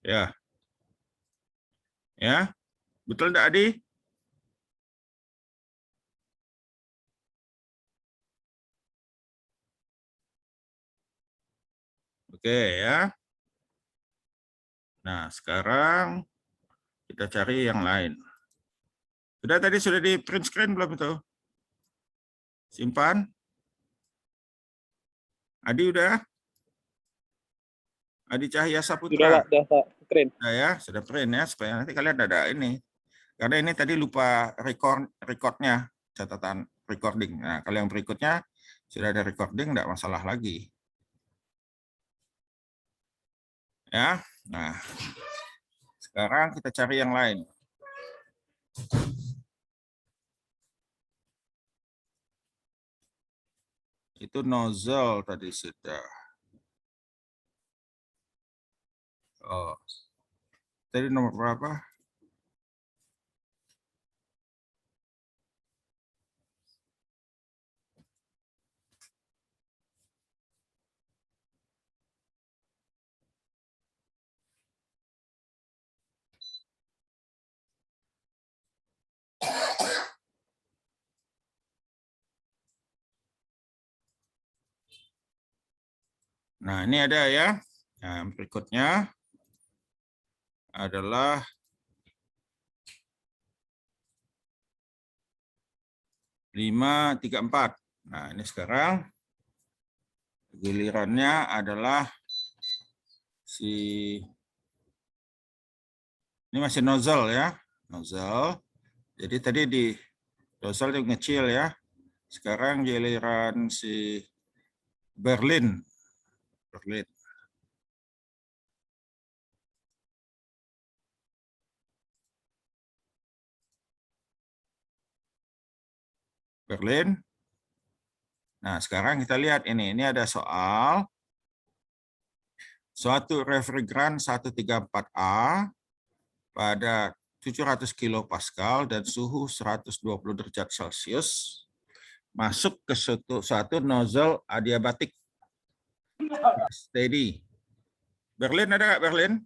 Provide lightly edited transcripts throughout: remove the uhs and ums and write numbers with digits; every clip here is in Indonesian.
Ya. Ya. Betul enggak, Adi? Oke, ya. Nah, sekarang kita cari yang lain. Sudah di print screen belum itu? Simpan. Adi udah? Adi Cahya Sudah Saputra. Pak, sudah Pak. Keren. Nah, ya, sudah print ya supaya nanti kalian ada ini. Karena ini tadi lupa recordnya, catatan recording. Nah, kalau yang berikutnya sudah ada recording, enggak masalah lagi. Ya. Nah, sekarang kita cari yang lain. Itu nozzle tadi sudah. Oh. Tadi nomor berapa? Nah, ini ada ya. Nah, berikutnya adalah lima tiga empat. Nah, ini sekarang gilirannya adalah ini masih nozzle ya. Nozzle. Jadi tadi di nozzle yang kecil ya. Sekarang giliran si Berlin. Nah, sekarang kita lihat ini. Ini ada soal suatu refrigeran 134A pada 700 kilopascal dan suhu 120 derajat Celcius masuk ke suatu nozzle adiabatik steady. Berlin ada nggak, Berlin?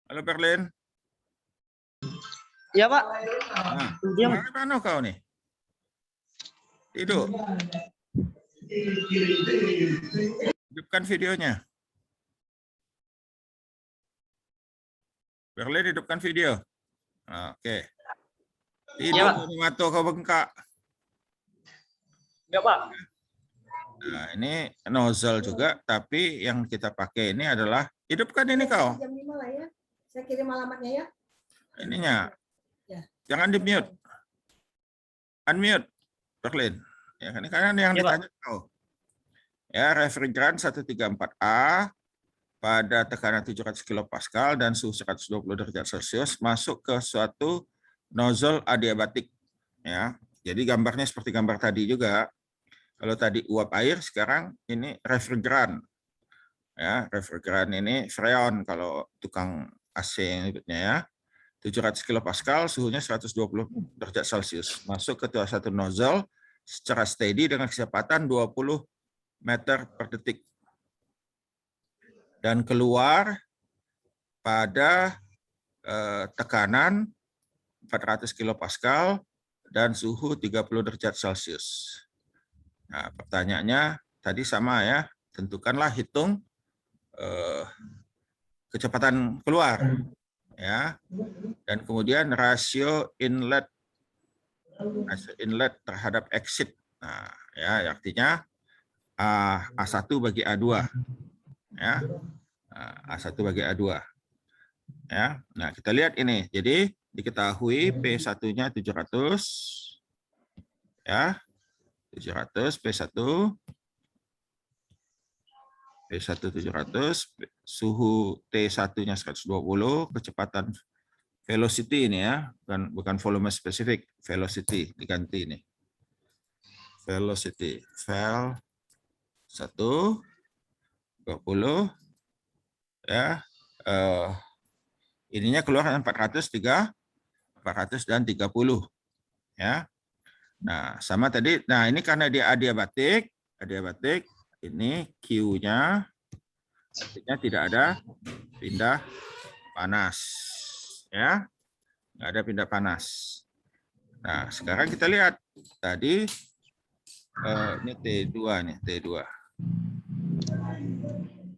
Halo, Berlin. Iya Pak. Nah, mana kau nih? Tidur. Hidupkan videonya. Berlin, hidupkan video. Oke. Tidur, mata kau bengkak. Enggak Pak. Nah, ini nozzle juga, tapi yang kita pakai ini adalah hidupkan ini kau. Jam 5 lah ya. Saya kirim alamatnya ya. Ininya. Ya. Jangan di-mute. Unmute, Berlin. Ya, ini karena yang ditanya kau. Ya, refrigeran 134A pada tekanan 700 kilopascal dan suhu 120 derajat Celcius masuk ke suatu nozzle adiabatik. Ya, jadi gambarnya seperti gambar tadi juga. Kalau tadi uap air, sekarang ini refrigeran. Ya, refrigeran ini freon kalau tukang AC yang ikutnya ya. 700 kilopascal, suhunya 120 derajat Celcius. Masuk ke satu nozzle secara steady dengan kecepatan 20 meter per detik. Dan keluar pada tekanan 400 kilopascal dan suhu 30 derajat Celcius. Nah, pertanyaannya tadi sama ya, tentukanlah hitung kecepatan keluar ya, dan kemudian rasio inlet terhadap exit. Nah, ya artinya A1 bagi A2 ya. A1 bagi A2 ya. Nah, kita lihat ini. Jadi diketahui P1-nya 700 ya. 700 P1 700, suhu T1-nya 120, kecepatan velocity ini ya, bukan volume spesifik, velocity diganti ini. Velocity, vel 1 20 ya. Ininya keluar 400 dan 30 ya. Nah, sama tadi. Nah, ini karena dia adiabatik, ini Q-nya Artinya tidak ada pindah panas. Ya, nggak ada pindah panas. Nah, sekarang kita lihat tadi ini T2 nih, T2.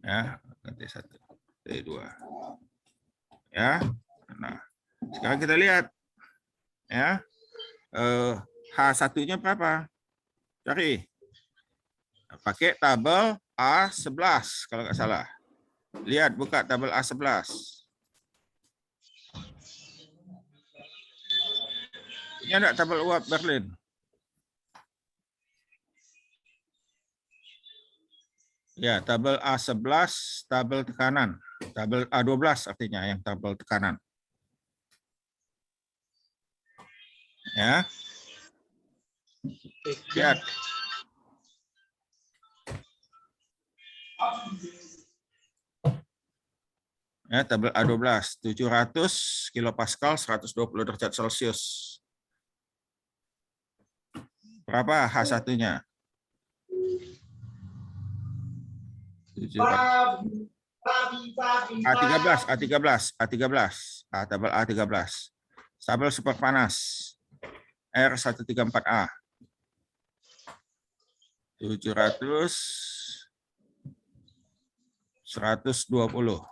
Ya, T1, T2. Ya. Nah, sekarang kita lihat ya. H1-nya berapa? Cari. Pakai tabel A11 kalau nggak salah. Lihat, buka tabel A11. Ini ada tabel uap Berlin. Ya, tabel A11, tabel tekanan. Tabel A12 artinya yang tabel tekanan. Ya. Lihat. Ya, tabel A12, 700 kilopascal, 120 derajat Celcius. Berapa H1-nya? A13. Tabel A13. Tabel super panas. R134A. 700, 120.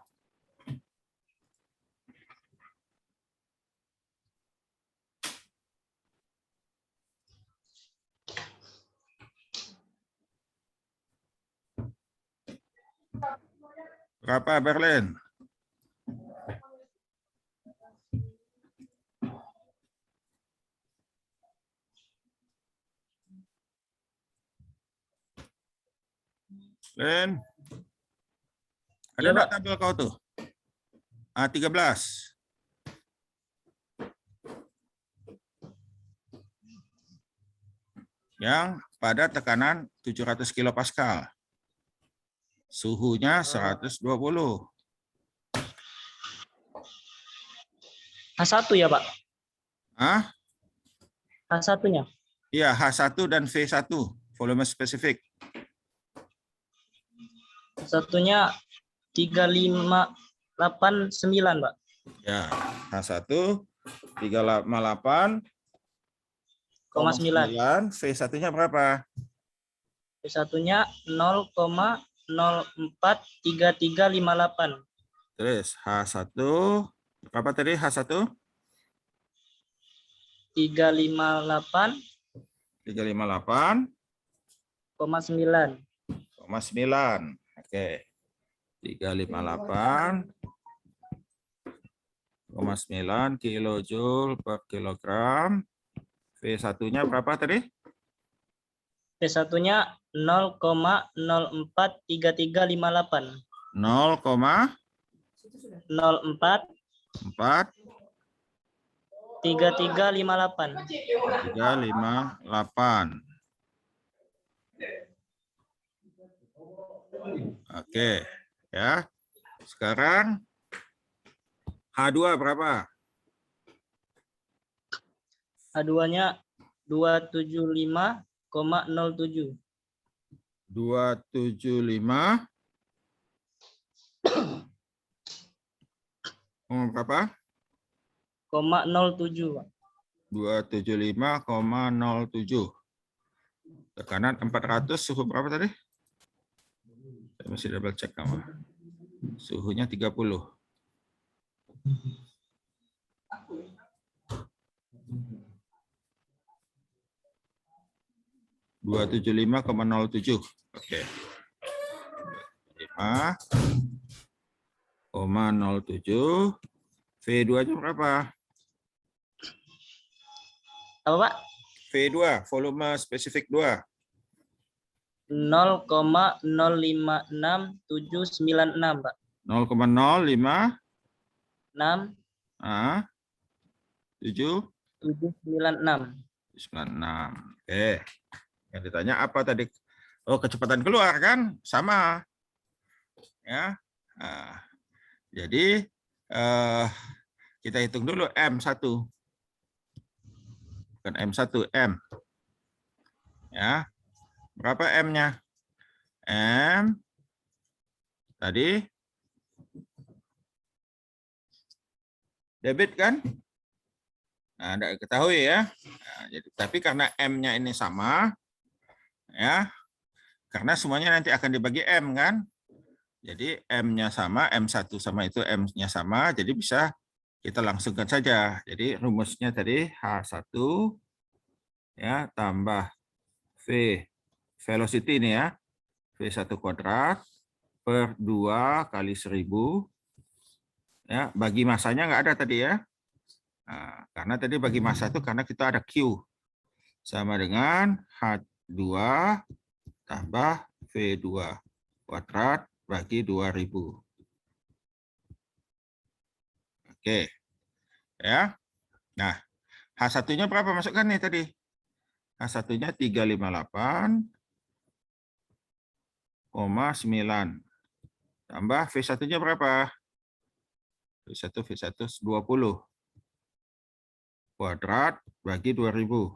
Berapa Berlin? Berlin. Ada Iya, enggak Pak. tabel kau tuh? A13. Yang pada tekanan 700 kilopascal. Suhunya 120. H1 ya, Pak? Ah, H1-nya. iya, H1 dan V1, volume spesifik. H1-nya 3589, Pak. Ya, H1 358,9. V1-nya berapa? V1-nya 0,043358. Terus H1 berapa tadi H1? 358,9. 358,9. Oke. 358,9 kilojoule per kilogram. V1-nya berapa tadi? V1-nya 0,043358. 0,4 04 3358. 358. Oke, ya. Sekarang H2 berapa? H2-nya 275,07. 275. Berapa? 0,07, Pak. 275,07. Tekanan 400, suhu berapa tadi? Saya masih double check nama. Suhunya 30. 275,07. Oke. 5,07. V2-nya berapa? Apa, Pak? V2, volume spesifik 2. 0,056796, Pak. 0,05 6 7 796. 96. Oke. Yang ditanya apa tadi? Oh, kecepatan keluar kan? Sama. Ya. Nah, jadi kita hitung dulu M1. Bukan M1, M. Ya. Berapa M-nya? M Tadi debit kan? Nah, Anda ketahui ya. Nah, jadi, tapi karena M-nya ini sama, ya, karena semuanya nanti akan dibagi M kan? Jadi M-nya sama, M1 sama itu M-nya sama, jadi bisa kita langsungkan saja. Jadi rumusnya tadi H1 ya tambah V velocity ini ya, V1 kuadrat per 2 kali 1000 ya, bagi masanya nggak ada tadi ya. Nah, karena tadi bagi massa itu karena kita ada Q sama dengan H2 tambah V2 kuadrat bagi 2000. Oke. Ya. Nah, H1-nya berapa masukkan nih tadi? H1-nya 358,9 tambah V1-nya berapa? V1 20 kuadrat bagi 2000.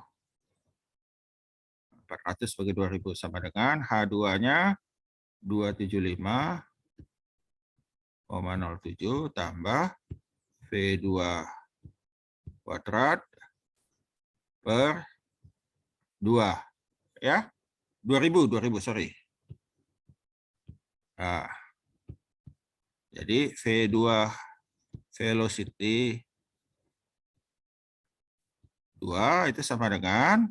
400 bagi 2000 sama dengan H2-nya 275,07 tambah V2 kuadrat per 2 ya. 2000 sorry. Nah, jadi V2 velocity 2 itu sama dengan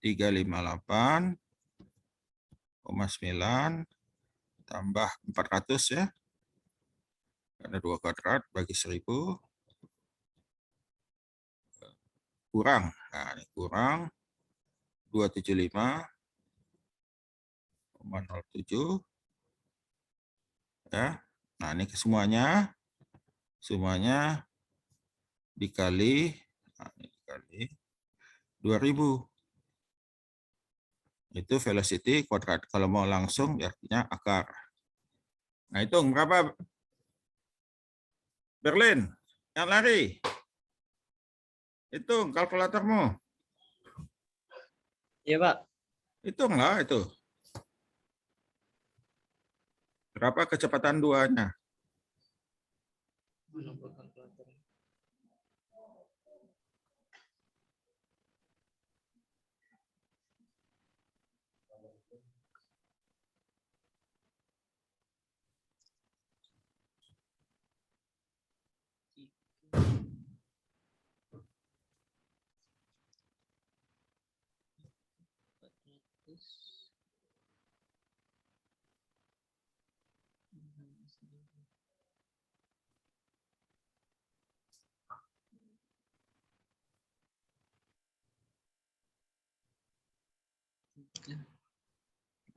358,9 tambah 400 ya. Karena 2 kuadrat bagi 1000 kurang. Nah, ini kurang 275,07 ya. Nah, ini semuanya dikali, nah, ini dikali 2000. Itu velocity kuadrat. Kalau mau langsung artinya akar. Nah, hitung berapa? Berlin, yang lari. Hitung kalkulatormu. Iya, Pak. Hitunglah itu. Berapa kecepatan duanya?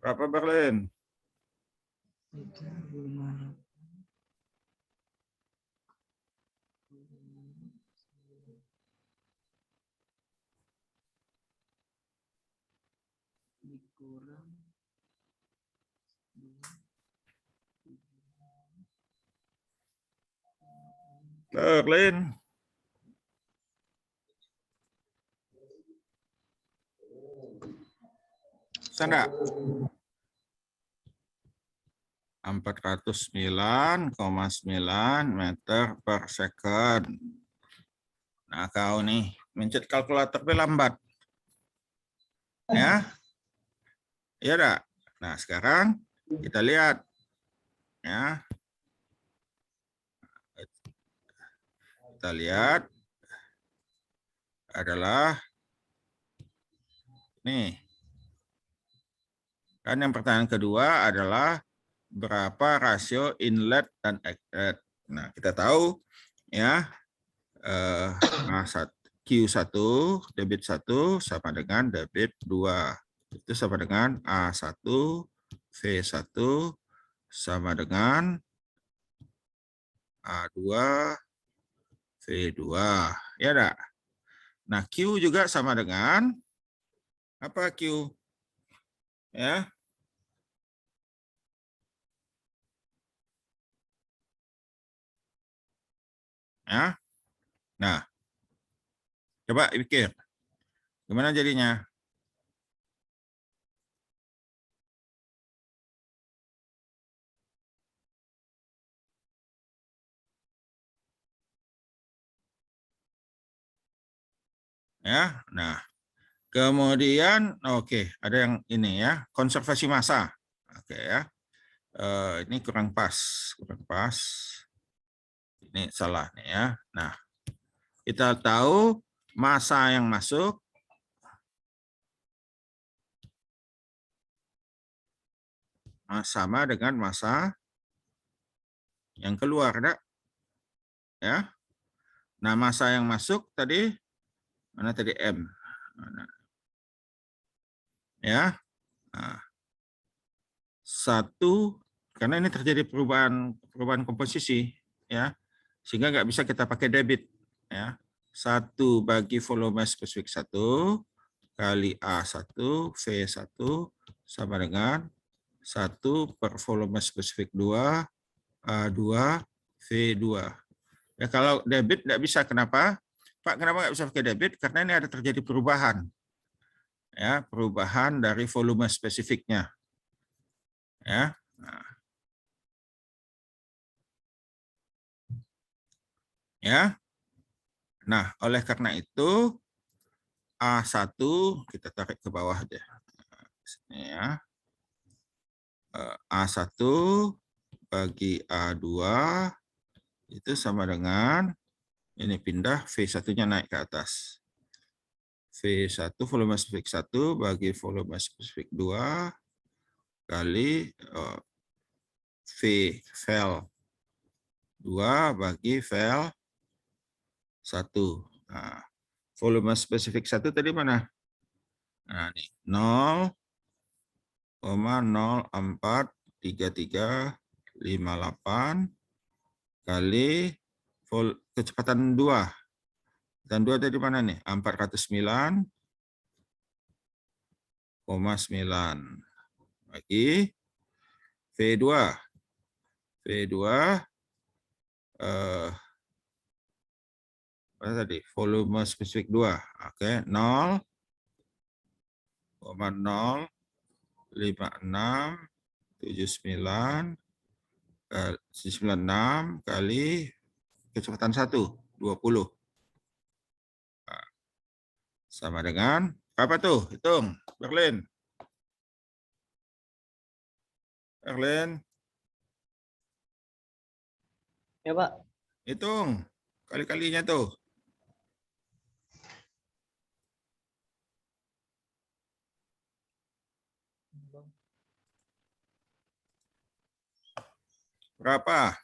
Berapa Berlin? Berlin. Sana. 409,9 meter per second. Nah, kau nih mencet kalkulator lambat. Ya. Iya enggak? Nah, sekarang kita lihat ya. Kita lihat adalah nih. Kan yang pertanyaan kedua adalah berapa rasio inlet dan exit. Nah, kita tahu ya Q1 debit 1 sama dengan debit 2. Itu sama dengan A1 V1 sama dengan A2 V2. Ya enggak? Nah, Q juga sama dengan apa Q? Ya. Ya. Nah, coba pikir. Gimana jadinya? Ya, nah, kemudian oke, ada yang ini ya, konservasi massa. Oke ya. Ini kurang pas, kurang pas. Ini salah nih ya. Nah, kita tahu massa yang masuk sama dengan massa yang keluar, enggak? Ya. Nah, massa yang masuk tadi mana tadi M? Mana? Ya. Nah, 1 karena ini terjadi perubahan komposisi ya. Sehingga nggak bisa kita pakai debit ya. 1 bagi volume spesifik 1 kali A1 V1 sama dengan 1 per volume spesifik 2 A2 V2. Ya kalau debit nggak bisa, kenapa? Pak, kenapa nggak bisa pakai debit? Karena ini ada terjadi perubahan. Ya, perubahan dari volume spesifiknya. Ya. Nah. Ya. Nah, oleh karena itu A1 kita tarik ke bawah deh. Sini ya. A1 bagi A2 itu sama dengan ini pindah V1-nya naik ke atas. V1 volume spesifik 1 bagi volume spesifik 2 kali vel 2 bagi vel 1. Nah, volume spesifik 1 tadi mana? Nah, ini 0,043358 kali kecepatan 2. Dan 2 tadi mana nih? 409,9 bagi V2. V2 apa tadi? Volume spesifik 2. Oke, 0,05679 kali kecepatan 1, 20. Nah, sama dengan apa tuh? Hitung, Berlin. Berlin. Ya, Pak. Hitung kali-kalinya tuh. Berapa?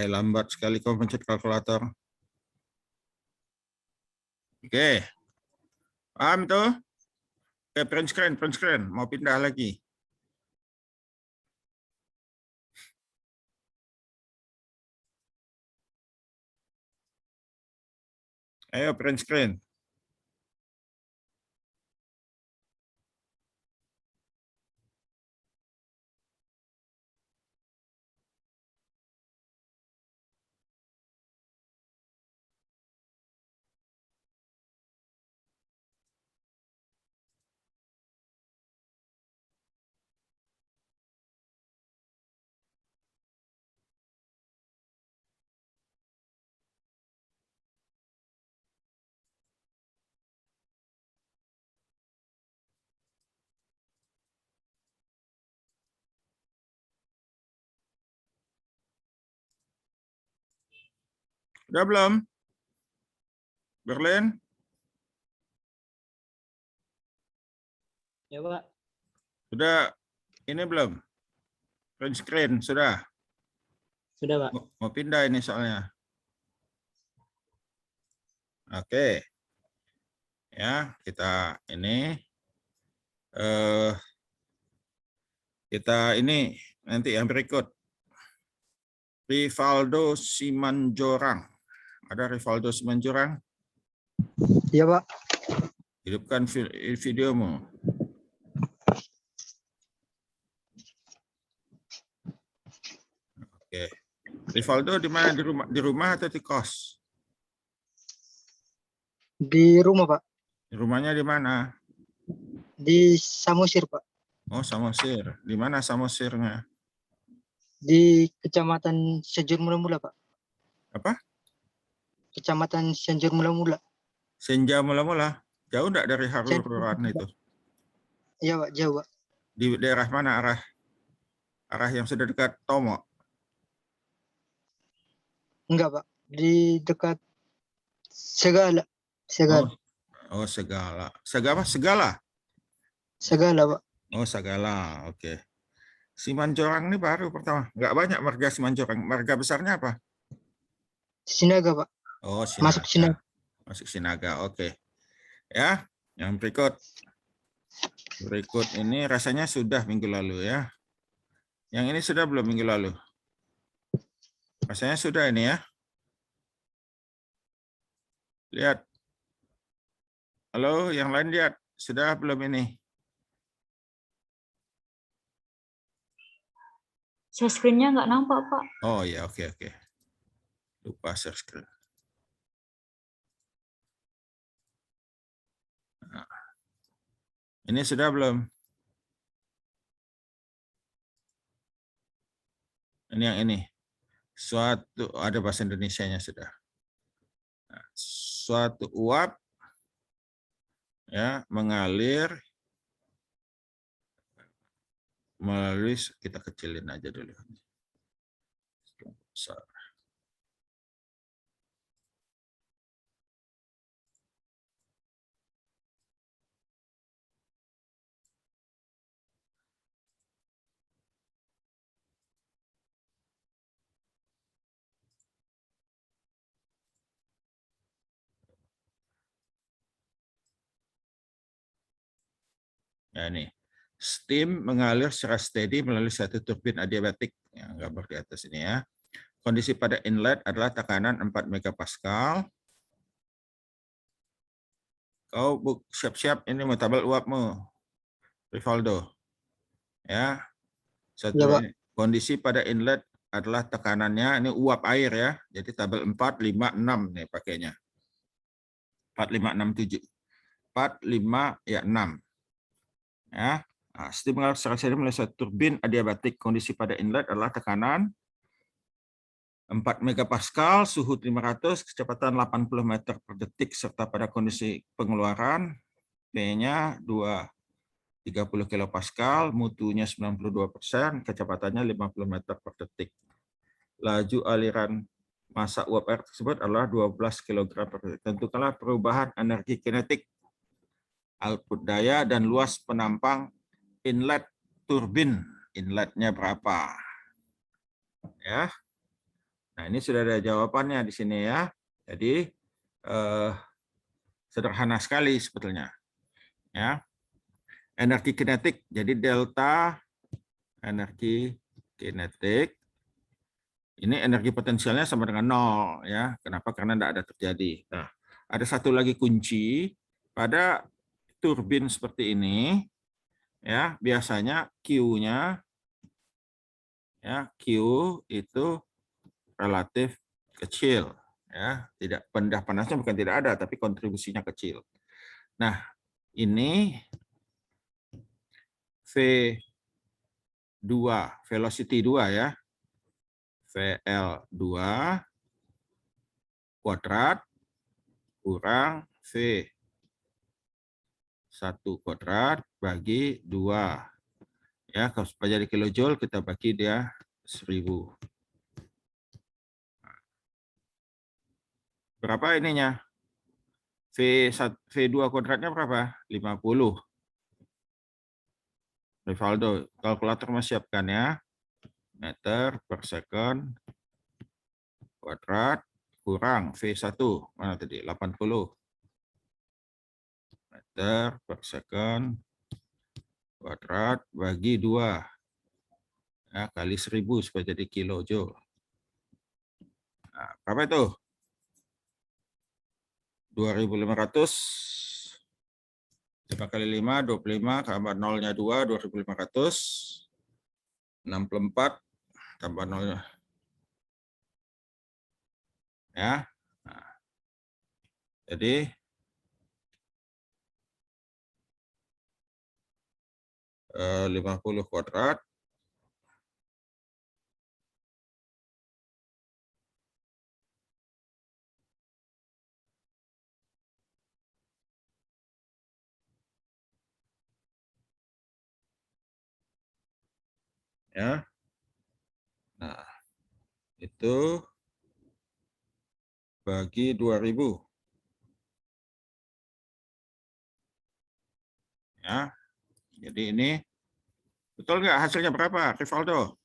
Lambat sekali kau mencet kalkulator. Oke. Paham tuh? Oke, print screen. Mau pindah lagi. Ayo print screen. Udah belum? Berlin? Ya, Pak. Sudah ini belum? Print screen sudah? Sudah, Pak. Mau pindah ini soalnya. Oke. Ya, kita ini ini nanti yang berikut. Rivaldo Simanjorang. Ada Rivaldo Simanjorang? Iya, Pak. Hidupkan videomu. Oke. Rivaldo di mana? Di rumah atau di kos? Di rumah, Pak. Rumahnya di mana? Di Samosir, Pak. Oh, Samosir. Di mana Samosirnya? Di Kecamatan Sejur Mula-Mula, Pak. Apa? Kecamatan Cianjur Mula-Mula. Senja mula-mula. Jauh enggak dari Haruruan itu? Iya Pak, jauh Pak. Di daerah mana arah yang sudah dekat Tomo? Enggak Pak, di dekat Segala. Oh, Segala. oh Segala. Segala? Segala Pak. Oh, Sagala. Oke. Simanjorang ini baru pertama. Nggak banyak marga Simanjorang. Marga besarnya apa? Sinaga Pak. Oh, Masuk Sinaga. Masuk Sinaga. Oke. Ya, yang berikut. Berikut ini rasanya sudah minggu lalu ya. Yang ini sudah belum minggu lalu? Rasanya sudah ini ya. Lihat. Halo, yang lain lihat. Sudah belum ini? Share screen-nya nggak nampak, Pak. Oh ya, oke. Lupa share screen. Nah, ini sudah belum? Ini yang ini. Suatu, ada bahasa Indonesianya sudah. Nah, suatu uap ya mengalir melalui, kita kecilin aja dulu. Besar. Ya, ini. Steam mengalir secara steady melalui satu turbin adiabatik yang gambar di atas ini ya. Kondisi pada inlet adalah tekanan 4 megapascal. Kau siap-siap ini mau tabel uapmu, Rivaldo. Ya. Ya, Pak. Kondisi pada inlet adalah tekanannya ini uap air ya. Jadi tabel 4, 5, 6 nih pakainya. 4, 5, 6, 7. 4, 5, ya 6. Ya. Nah, steam mengalir secara steady melalui satu turbin adiabatik. Kondisi pada inlet adalah tekanan 4 megapascal, suhu 500, kecepatan 80 meter per detik, serta pada kondisi pengeluaran P-nya 30 kilopascal, mutunya 92%, kecepatannya 50 meter per detik. Laju aliran massa uap air tersebut adalah 12 kg per detik. Tentukanlah perubahan energi kinetik, output daya, dan luas penampang inlet turbin. Inletnya berapa? Ya. Nah, ini sudah ada jawabannya di sini ya. Jadi sederhana sekali sebetulnya. Ya. Energi kinetik. Jadi delta energi kinetik ini energi potensialnya sama dengan 0 ya. Kenapa? Karena tidak ada terjadi. Nah, ada satu lagi kunci pada turbin seperti ini ya, biasanya Q-nya ya, Q itu relatif kecil ya, tidak rendah panasnya bukan tidak ada tapi kontribusinya kecil. Nah, ini V2 velocity 2 ya. VL2 kuadrat kurang V1 kuadrat bagi 2. Ya, kalau supaya jadi kilojoule kita bagi dia 1000. Berapa ininya? V2 kuadratnya berapa? 50. Rivaldo, kalkulator masih siapkan ya. Meter per second kuadrat kurang V1. Mana tadi? 80. Meter per second kuadrat bagi 2. Ya, kali 1000 supaya jadi kilojoule. Nah, berapa itu? 2500. 5 kali 5, 25, tambah nolnya 2, 2500. 64, tambah nolnya. Ya. Nah, jadi 50 kuadrat Ya. Nah, itu bagi 2000. Ya. Jadi ini betul nggak hasilnya berapa, Rivaldo?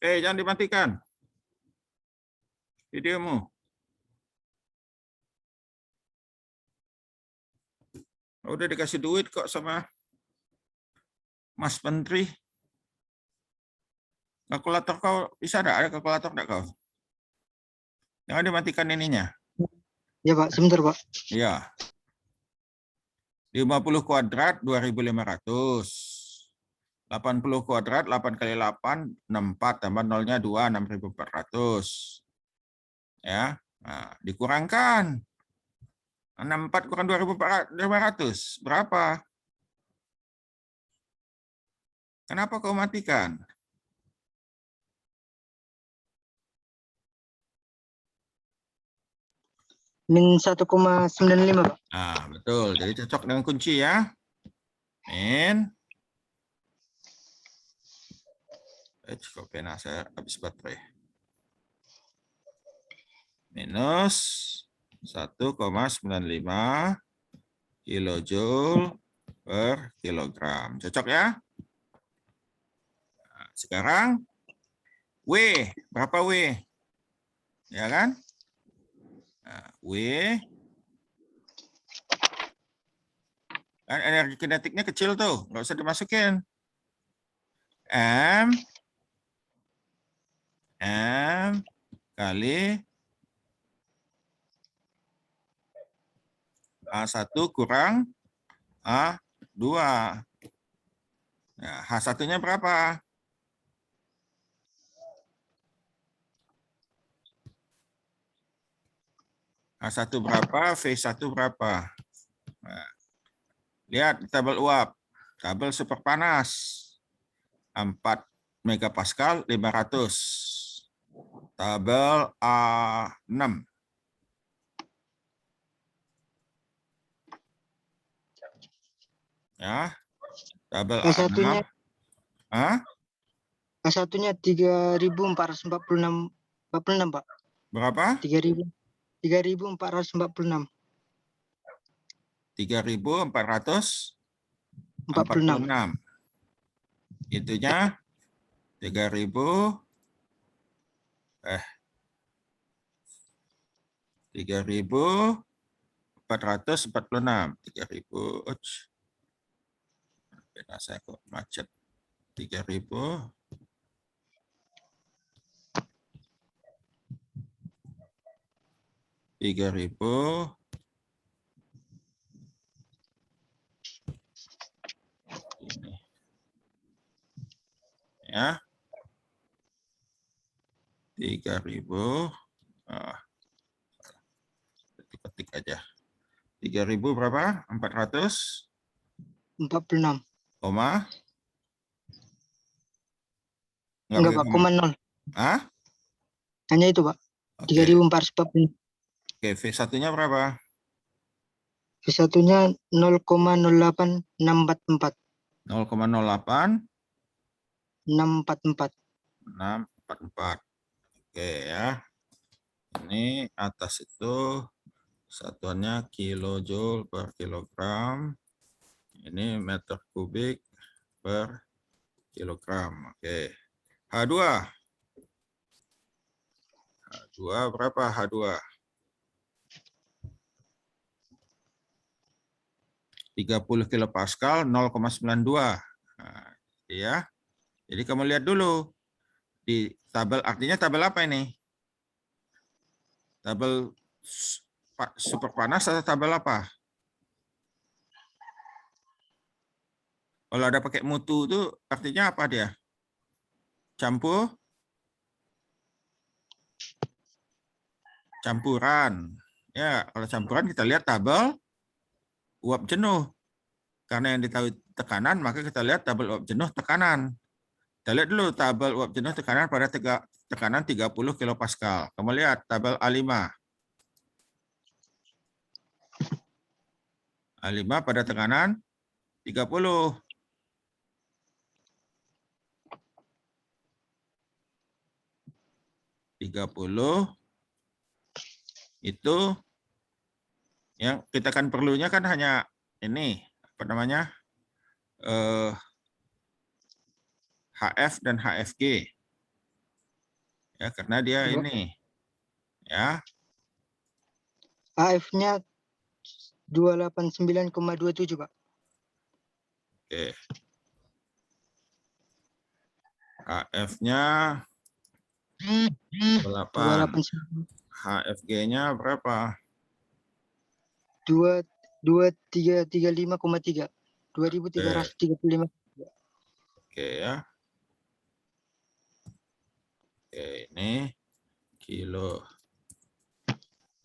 Jangan dimatikan videomu. Udah dikasih duit kok sama Mas Menteri. Kalkulator kau bisa ada kalkulator enggak kau? Jangan dimatikan ininya. Ya Pak, sebentar Pak. Iya. 50 kuadrat 2.500. 80 kuadrat 8 kali 8 64 tambah nolnya 2 6.400. Ya. Nah, dikurangkan 64 kurang 2.500 berapa? Kenapa kau matikan? Min 1,95 Pak. Nah, betul. Jadi cocok dengan kunci ya. Min. Kok pena saya habis baterai. Minus 1,95 kilojoule per kilogram. Cocok ya? Nah, sekarang W. Berapa W? Ya kan? Nah, W. Kan energi kinetiknya kecil tuh. Nggak usah dimasukin. M kali A1 kurang A2. Nah, H1-nya berapa? H1 berapa? V1 berapa? Nah, lihat di tabel uap. Tabel super panas. 4 megapascal 500. Tabel A6. Ya. Tabel A6. A1-nya 3.446 Pak. Berapa? 3.446. 3.446. Itunya 3.446. 3.000. Beda saya kok macet. 3.000. 3.000. Ini. Ya. 3.000. Ketik aja. 3.000 berapa? 46. Koma? Enggak Pak, koma 0. Hah? Hanya itu Pak. Oke. 3.446. Oke, V1-nya berapa? V1-nya 0,08644. 0,08 644. 644. Oke ya. Ini atas itu satuannya kilojoule per kilogram. Ini meter kubik per kilogram. Oke. H2. H2 berapa H2? 30 kilopascal 0,92. Nah, ya. Jadi kamu lihat dulu di tabel, artinya tabel apa ini? Tabel super panas atau tabel apa? Kalau ada pakai mutu itu artinya apa dia? Campuran. Ya, kalau campuran kita lihat tabel uap jenuh. Karena yang ditahui tekanan, maka kita lihat tabel uap jenuh tekanan. Kita lihat dulu tabel uap jenuh tekanan pada tekanan 30 kilopascal. Kamu lihat tabel A5. A5 pada tekanan 30. Itu yang kita kan perlunya kan hanya ini apa namanya HF dan HFG ya karena dia Coba. ini ya AF-nya 289,27 Pak. oke HF-nya 8 289. HFG-nya berapa? 2335,3. 2335. Oke ya. Oke, ini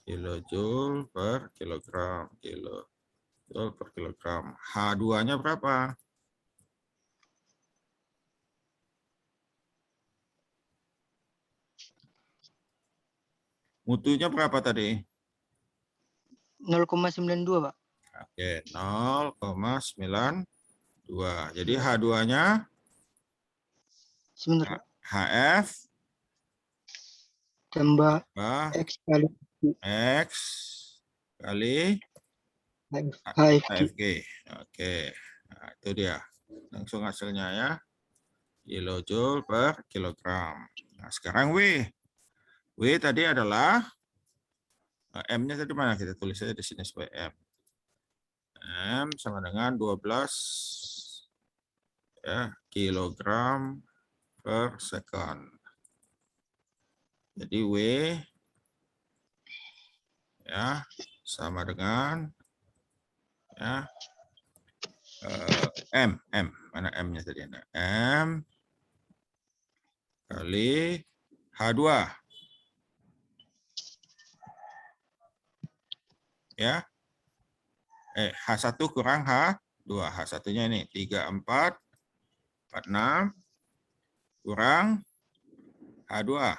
kilojoule per kilogram, kilojoule per kilogram. H2-nya berapa? Mutunya berapa tadi? 0,92 Pak. Oke, 0,92. Jadi H2-nya Sebentar Pak. HF Tambah bah, X kali X kali HFG. HFG. Oke, nah, itu dia. Langsung hasilnya ya. Kilojoule per kilogram. Nah, sekarang W. W tadi adalah M-nya tadi mana? Kita tulis saja di sini supaya M. M sama dengan 12 ya, kilogram per second. Jadi W ya sama dengan ya M mana M-nya tadi ada M kali H2 ya H1 kurang H2 H1-nya ini 3446 kurang H2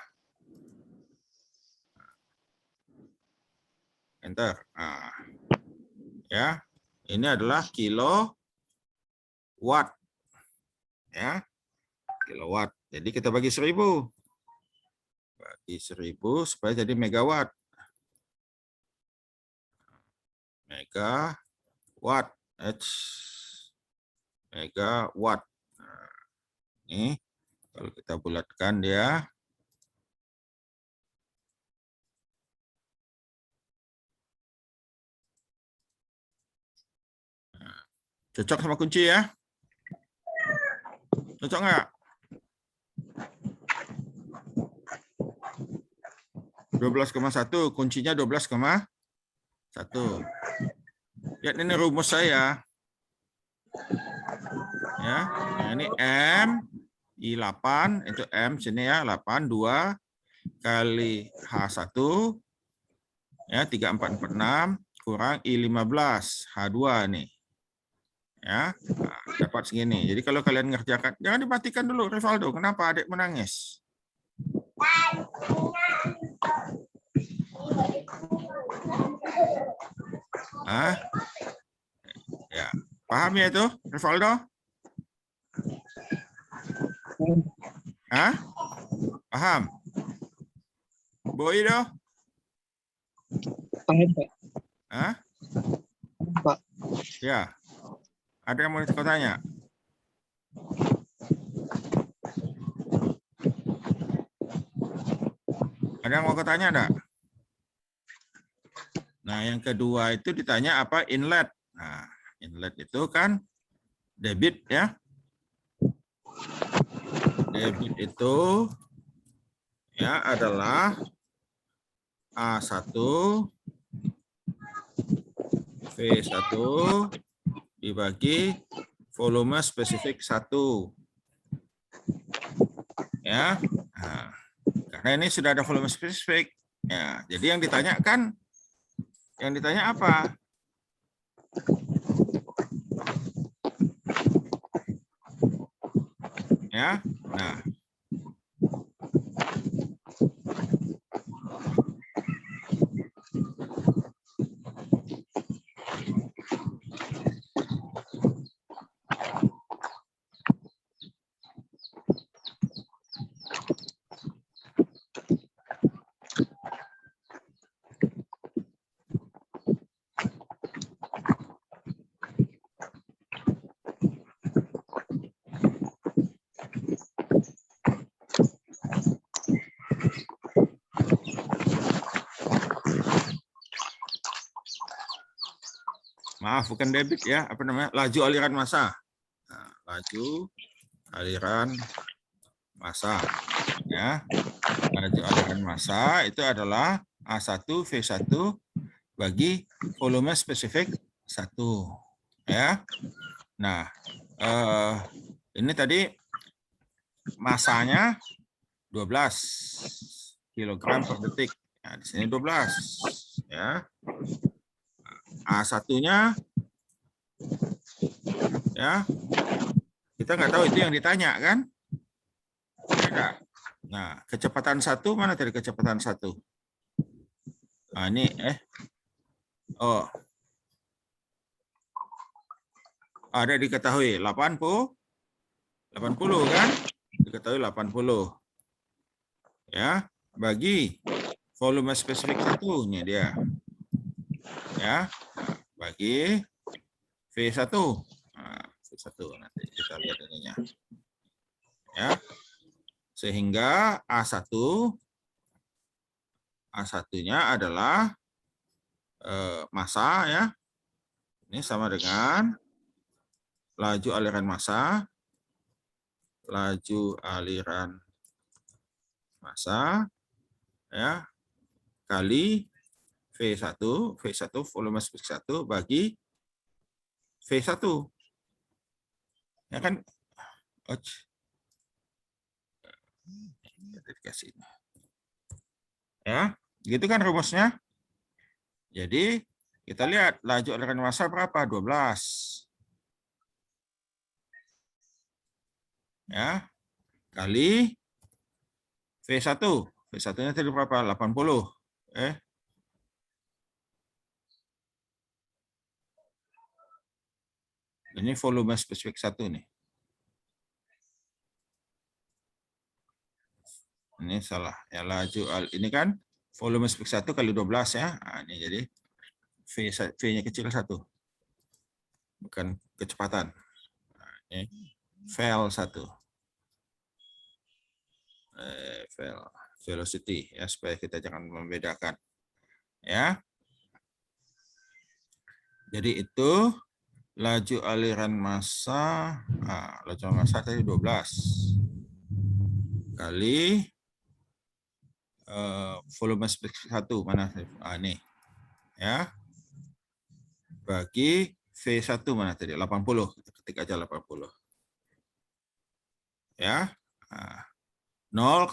enter ya ini adalah kilowatt ya kilowatt jadi kita bagi 1000 supaya jadi megawatt megawatt nah, ini kalau kita bulatkan dia cocok sama kunci ya? Cocok nggak? 12,1 kuncinya 12,1. Lihat ini rumus saya. Ya, nah ini M I8 itu M sini ya 8 2 kali H1 ya 3446 kurang I15 H2 nih. Ya, nah, dapat segini. Jadi kalau kalian ngerjakan, jangan dimatikan dulu, Rivaldo. Kenapa adik menangis? Ya, paham ya itu, Rivaldo? Paham? Boy doh? Paham Pak. Pak. Ya. Ada yang mau kau tanya? Ada yang mau kau tanya enggak? Nah, yang kedua itu ditanya apa? Inlet. Nah, inlet itu kan debit ya. Debit itu ya adalah A1 V1 dibagi volume spesifik 1. Ya. Nah, karena ini sudah ada volume spesifik. Ya, jadi yang ditanya apa? Ya. Nah, maaf, bukan debit ya, apa namanya? Laju aliran massa. Nah, laju aliran massa. Ya. Laju aliran massa itu adalah A1 V1 bagi volume spesifik 1. Ya. Nah, ini tadi massanya 12 kg per detik. Nah, di sini 12. Ya. A1-nya ya. Kita nggak tahu itu yang ditanya kan? Ya. Nah, kecepatan 1 mana tadi kecepatan 1? Nah, ini oh. Ada diketahui 80 kan? Diketahui 80. Ya, bagi volume spesifik 1 nya dia. Ya. Nah, bagi V1. Nah, V1 nanti kita lihat ininya. Ya. Sehingga A1-nya adalah massa ya. Ini sama dengan laju aliran massa ya kali V1 volume spesifik 1 bagi V1. Ya kan? Ya, gitu kan rumusnya. Jadi kita lihat laju aliran massa berapa? 12. Ya, kali V1. V1-nya tadi berapa? 80. Ini volume spesifik 1 nih. Ini salah. Ya, laju ini kan volume spesifik 1 kali 12 ya. Nah, ini jadi V-nya kecil 1. Bukan kecepatan. Nah, ini VL1. Velocity ya, supaya kita jangan membedakan. Ya. Jadi itu laju aliran massa, laju aliran massa tadi 12 kali volume spesifik 1 mana? Ini ya. Bagi V1 mana tadi? 80. Kita ketik aja 80. Ya. 0,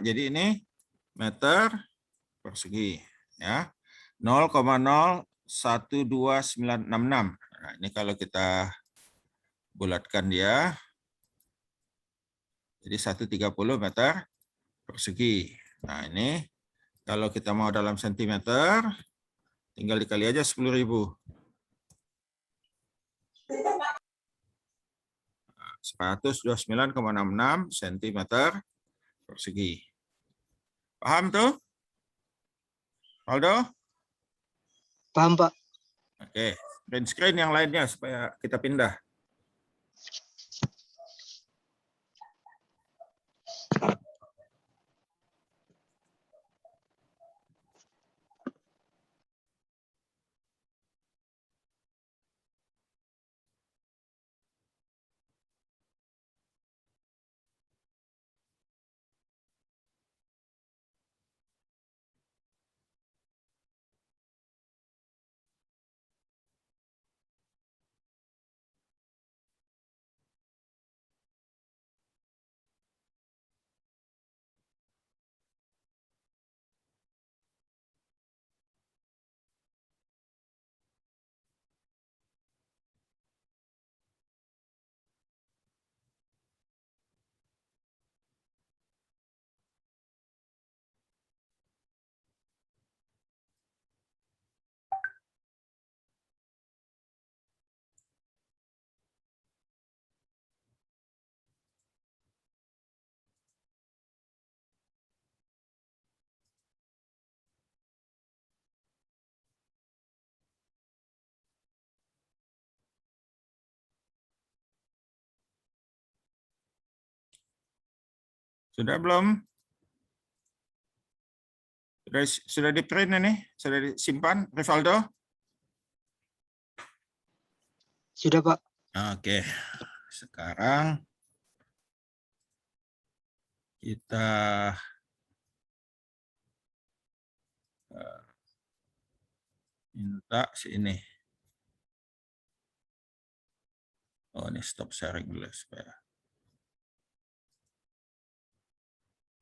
jadi ini meter persegi ya. 0,012966. Nah, ini kalau kita bulatkan dia jadi 130 meter persegi. Nah, ini kalau kita mau dalam sentimeter tinggal dikali aja 10.000. 129,66 cm persegi. Paham tuh? Aldo? Paham, Pak. Oke, print screen yang lainnya supaya kita pindah. Sudah belum? Sudah di print ini? Sudah disimpan, Rivaldo? Sudah, Pak. Oke, sekarang kita minta ini. Oh, ini stop sharing dulu supaya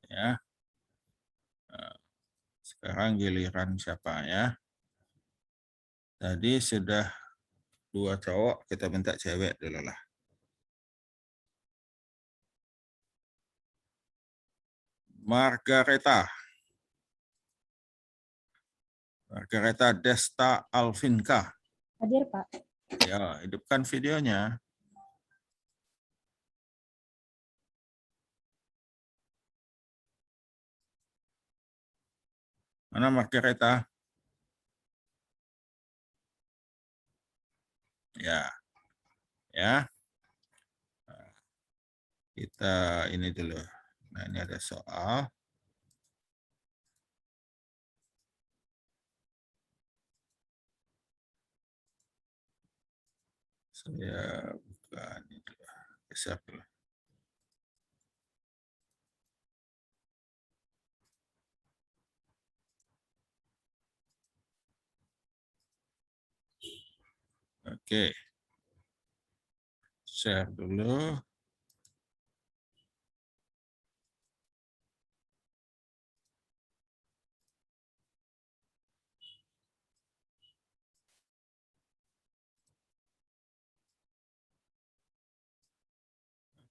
ya. Sekarang giliran siapa ya? Tadi sudah 2 cowok, kita minta cewek dulu lah. Margareta Desta Alvinka. Hadir, Pak. Ya, hidupkan videonya. Mana Margareta? Ya. Ya. Kita ini dulu. Nah, ini ada soal. Saya buka ini dulu. Geser dulu. Oke. Share dulu.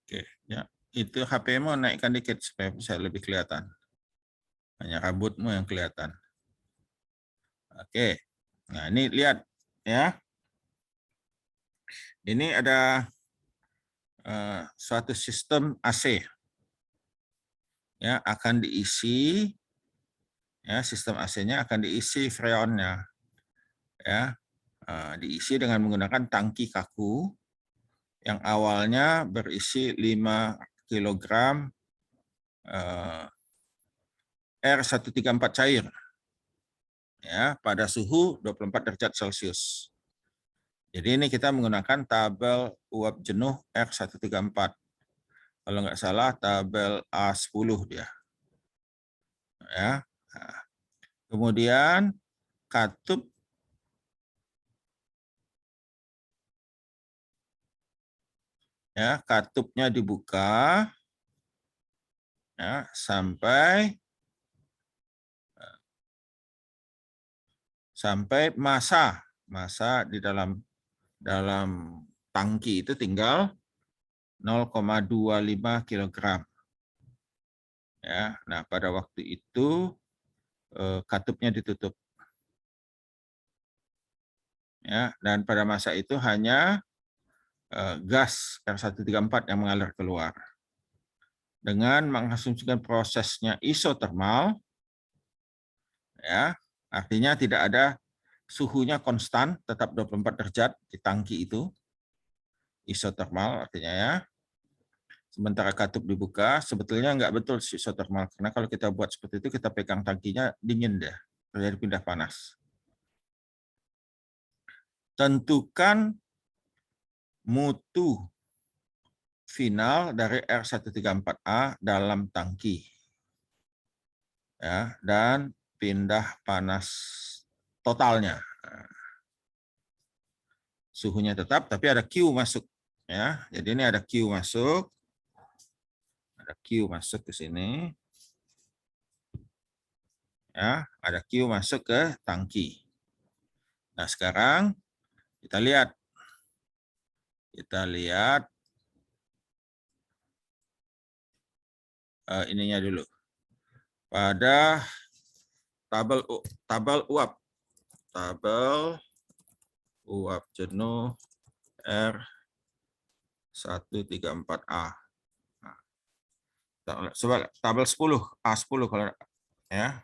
Oke, ya. Itu HP-mu naikkan dikit supaya bisa lebih kelihatan. Hanya rambutmu yang kelihatan. Oke. Nah, ini lihat ya. Ini ada suatu sistem AC. Ya, akan diisi ya, sistem AC-nya akan diisi freonnya. Ya. Diisi dengan menggunakan tangki kaku yang awalnya berisi 5 kg R134 cair ya pada suhu 24 derajat Celcius. Jadi ini kita menggunakan tabel uap jenuh R134. Kalau nggak salah tabel A10 dia. Ya. Nah, kemudian katup ya, katupnya dibuka ya sampai massa di dalam tangki itu tinggal 0,25 kg. Ya, nah pada waktu itu katupnya ditutup. Ya, dan pada masa itu hanya gas R134 yang mengalir keluar. Dengan mengasumsikan prosesnya isotermal, ya, artinya tidak ada suhunya konstan, tetap 24 derajat di tangki itu, isotermal artinya ya. Sementara katup dibuka, sebetulnya nggak betul isotermal, karena kalau kita buat seperti itu, kita pegang tangkinya dingin deh, terjadi pindah panas. Tentukan mutu final dari R134A dalam tangki. Ya, dan pindah panas totalnya. Suhunya tetap, tapi ada Q masuk. Ya, jadi ini ada Q masuk. Ada Q masuk ke sini. Ya, ada Q masuk ke tangki. Nah, sekarang kita lihat. Ininya dulu. Pada tabel uap. Tabel uap jenuh R134A. Coba tabel 10, A10 kalau ya.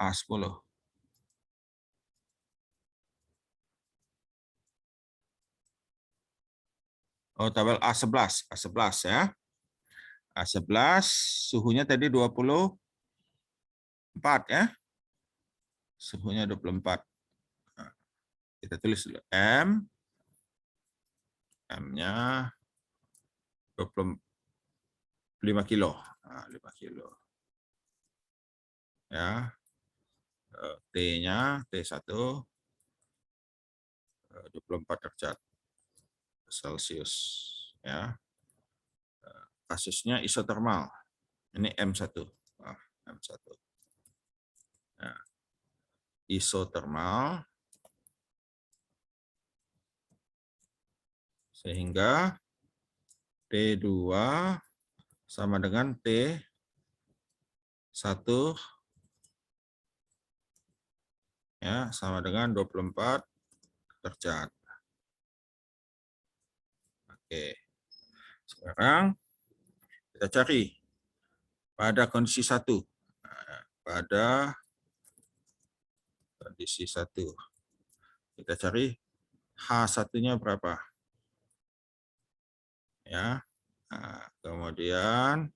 A10. Oh, tabel A11 ya. A11 suhunya tadi 24 ya. Suhunya 24. Nah, kita tulis dulu M. M-nya 25 kilo. Nah, 5 kilo. Ya. T-nya T1 24 derajat Celcius ya. Kasusnya isotermal. Ini M1. M1. Nah, isotermal sehingga T2 sama dengan T1 ya, sama dengan 24 derajat. Oke. Sekarang kita cari pada kondisi 1. Nah, pada kondisi 1. Kita cari H1-nya berapa? Ya. Nah, kemudian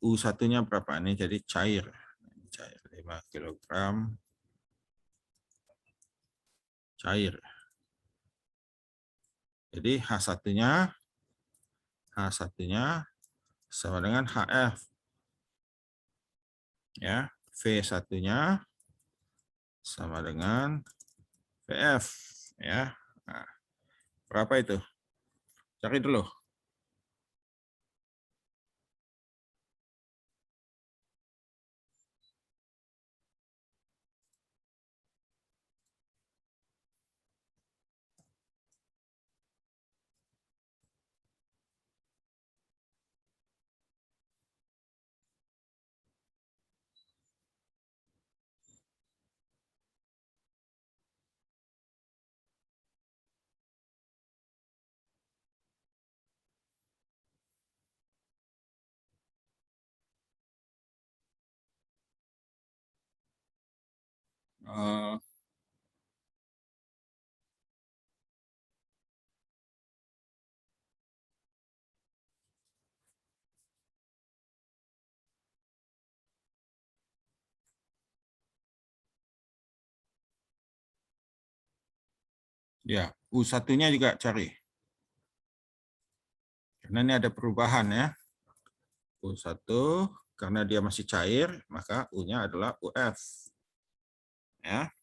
U1-nya berapa? Ini jadi cair. Cair 5 kg cair. Jadi H1-nya sama dengan HF. Ya, V1-nya sama dengan VF ya. Nah, berapa itu? Cari dulu. Ya, U1-nya juga cari. Karena ini ada perubahan ya. U1 karena dia masih cair, maka U-nya adalah UF. Ya.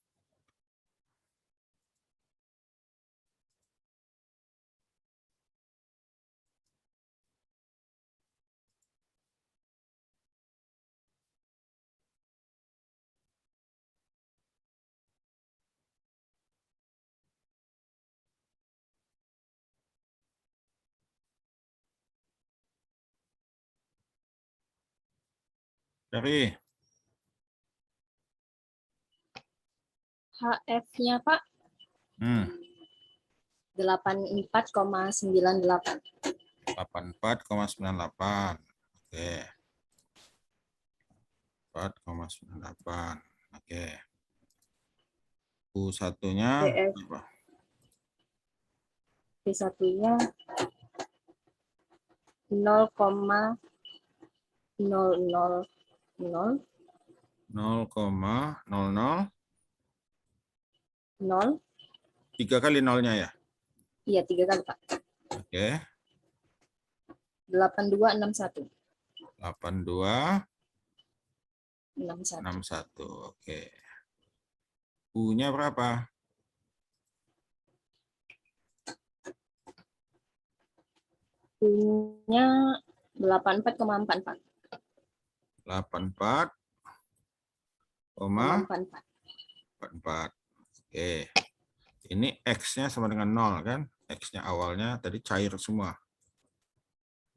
Cari. HF-nya Pak 84,98. 84,98. Oke. 4,98. Oke. U1-nya VF. berapa? V1-nya 0,000 0,00. 0. 3 kali nolnya ya? Iya, 3 kali Pak. Oke. 8261. 8261. Oke. U-nya berapa? U-nya 84,44. 84,44. Oke. Ini X-nya sama dengan 0 kan? X-nya awalnya tadi cair semua.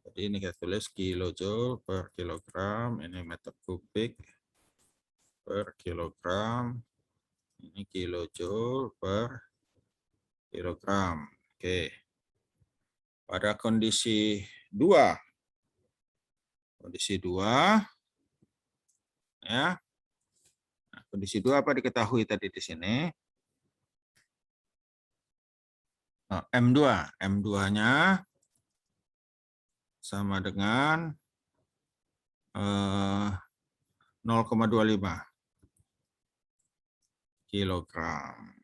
Jadi ini kita tulis kilojoule per kilogram, ini meter kubik per kilogram, ini kilojoule per kilogram. Oke. Pada kondisi 2. Kondisi 2 ya. Nah, kondisi 2 apa diketahui tadi di sini? M2. M2-nya sama dengan 0,25 kilogram.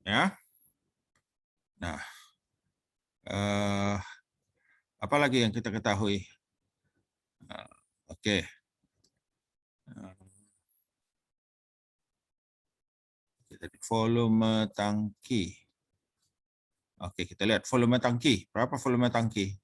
Ya. Nah, apa lagi yang kita ketahui? Oke. Volume tangki. Oke, kita lihat volume tangki. Berapa volume tangki?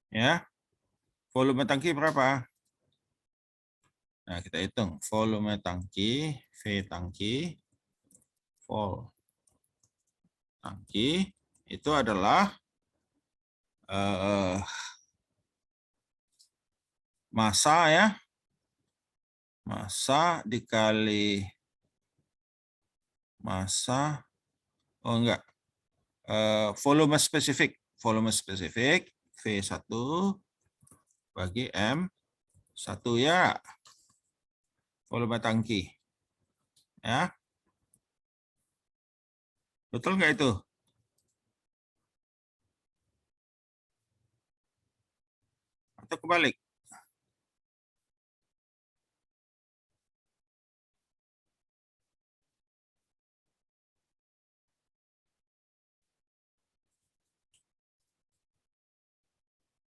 Ya, volume tangki berapa? Nah, kita hitung volume tangki, V tangki, vol tangki itu adalah massa ya, massa dikali massa, oh enggak, volume spesifik V1 bagi M1 ya, volume tangki ya, betul nggak itu? Atau kebalik?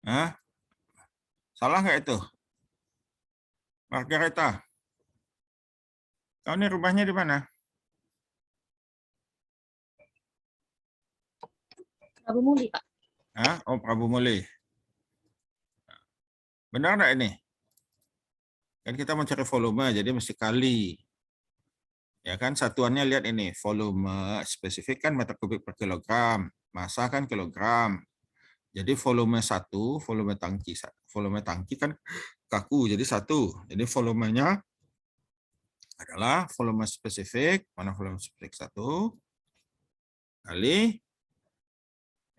Hah? Salah nggak itu? Margareta, kau ini rumahnya di mana? Prabu Muli, Pak. Hah? Oh, Prabu Muli. Benar nggak ini? Kan kita mau cari volume, jadi mesti kali. Ya kan, satuannya lihat ini, volume spesifik kan meter kubik per kilogram, massa kan kilogram. Jadi volume 1, volume tangki kan kaku, jadi 1. Jadi volumenya adalah volume spesifik, mana volume spesifik 1 kali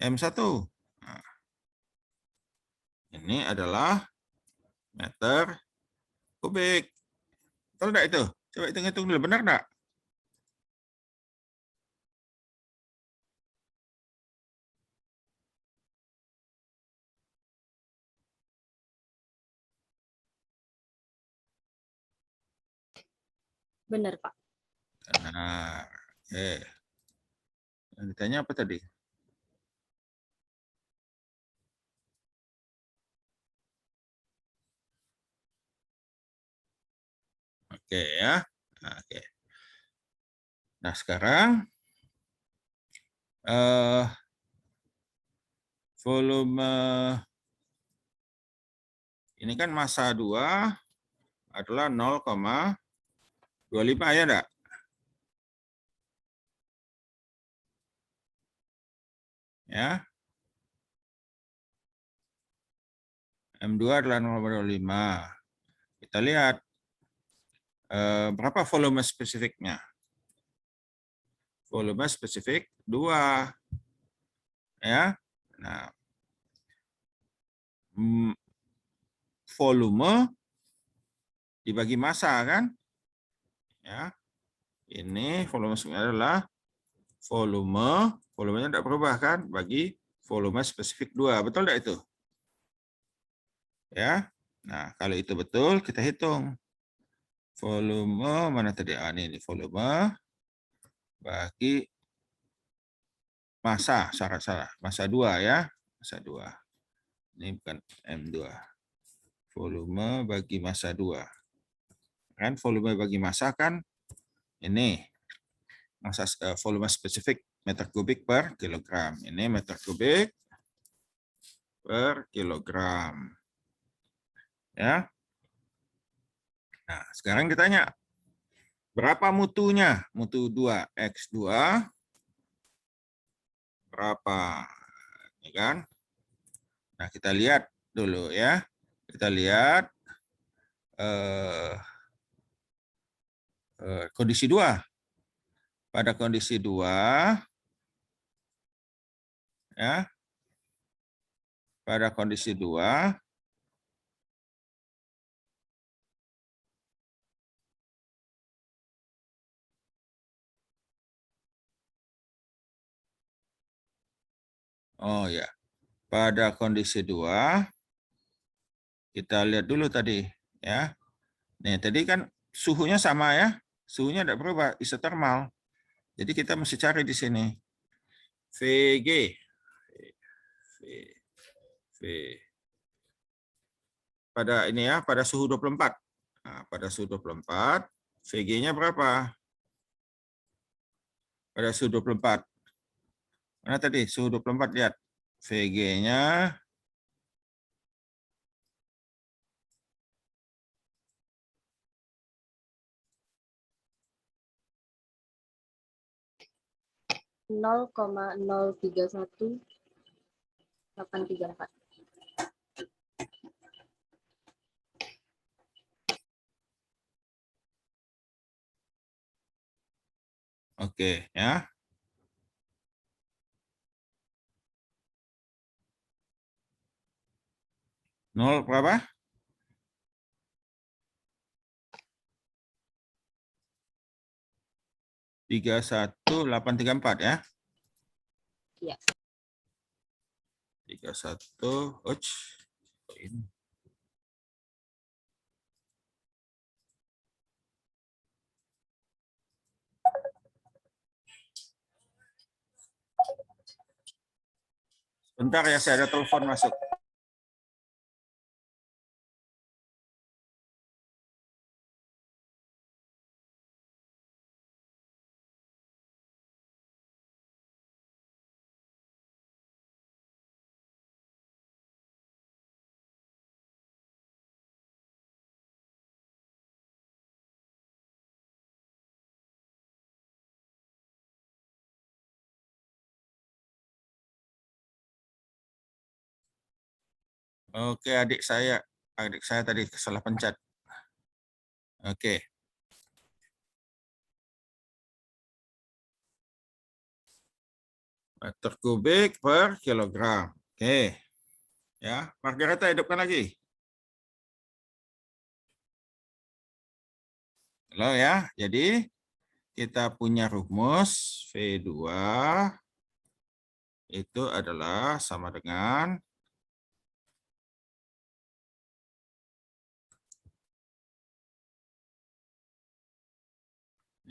M1. Nah, ini adalah meter kubik. Betul enggak itu? Coba hitung-hitung dulu, benar enggak? Benar, Pak. Nah, oke. Yang ditanya apa tadi? Oke ya. Nah, oke. Nah, sekarang volume ini kan massa 2 adalah 0,25 ya enggak? Ya. M2 adalah 0,25. Kita lihat berapa volume spesifiknya. Volume spesifik 2. Ya. Nah, volume dibagi massa kan? Ya. Ini volume adalah volumenya tidak berubah kan? Bagi volume spesifik 2. Betul tidak itu? Ya. Nah, kalau itu betul, kita hitung. Volume mana tadi? Ini volume bagi massa, salah. Massa 2 ya. Massa 2. Ini bukan M2. Volume bagi massa 2. Kan volume bagi massa kan ini. Massa volume spesifik meter kubik per kilogram. Ini meter kubik per kilogram. Ya. Nah, sekarang ditanya, Berapa mutunya? Mutu 2, X2 berapa? Ya kan? Nah, kita lihat dulu ya. Kita lihat kondisi 2. Pada kondisi 2 ya. Pada kondisi 2 oh ya. Pada kondisi 2 kita lihat dulu tadi ya. Nih, tadi kan suhunya sama ya. Suhunya tidak berubah, isotermal. Jadi kita mesti cari di sini. VG. V. Pada ini ya, pada suhu 24. Nah, pada suhu 24, VG-nya berapa? Pada suhu 24. Mana tadi? Suhu 24, lihat. VG-nya 0,031834. oke ya. Nol berapa? 31834 ya. Iya. 31. Ini. Bentar ya, saya ada telepon masuk. Oke, adik saya tadi salah pencet. Oke. Meter kubik per kilogram. Oke. Ya, Margareta hidupkan lagi. Halo ya. Jadi kita punya rumus V2 itu adalah sama dengan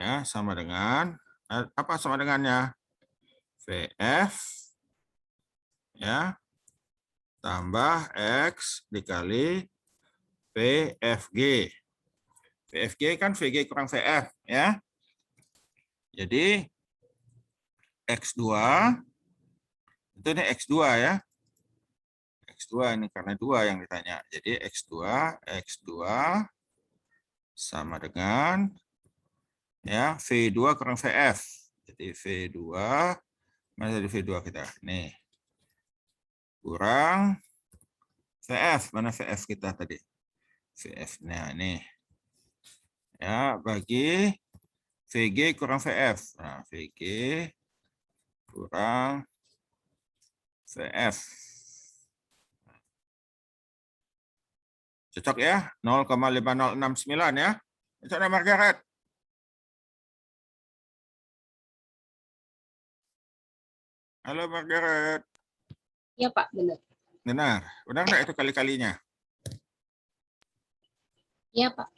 ya, sama dengan apa sama dengannya? VF ya tambah X dikali VFG. VFG kan VG kurang VF ya. Jadi X2 itu ini X2 ya. X2 ini karena 2 yang ditanya. Jadi X2 sama dengan ya V2 kurang VF. Jadi V2 mana dari V2 kita? Nih. Kurang VF. Mana VF kita tadi? VF-nya nih. Ya, bagi VG kurang VF. Nah, VG kurang VF. Cocok ya? 0,5069 ya. Itu ada Margaret. Halo Margaret. Iya, Pak, benar. Benar. Benar nggak itu kali-kalinya? Iya, Pak.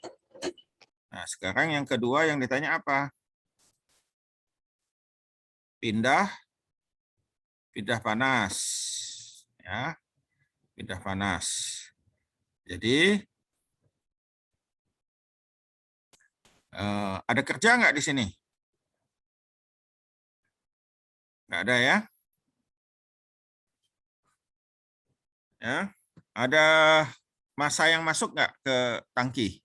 Nah, sekarang yang kedua yang ditanya apa? Pindah panas. Ya. Pindah panas. Jadi ada kerja nggak di sini? Nggak ada ya? Ya. Ada massa yang masuk nggak ke tangki?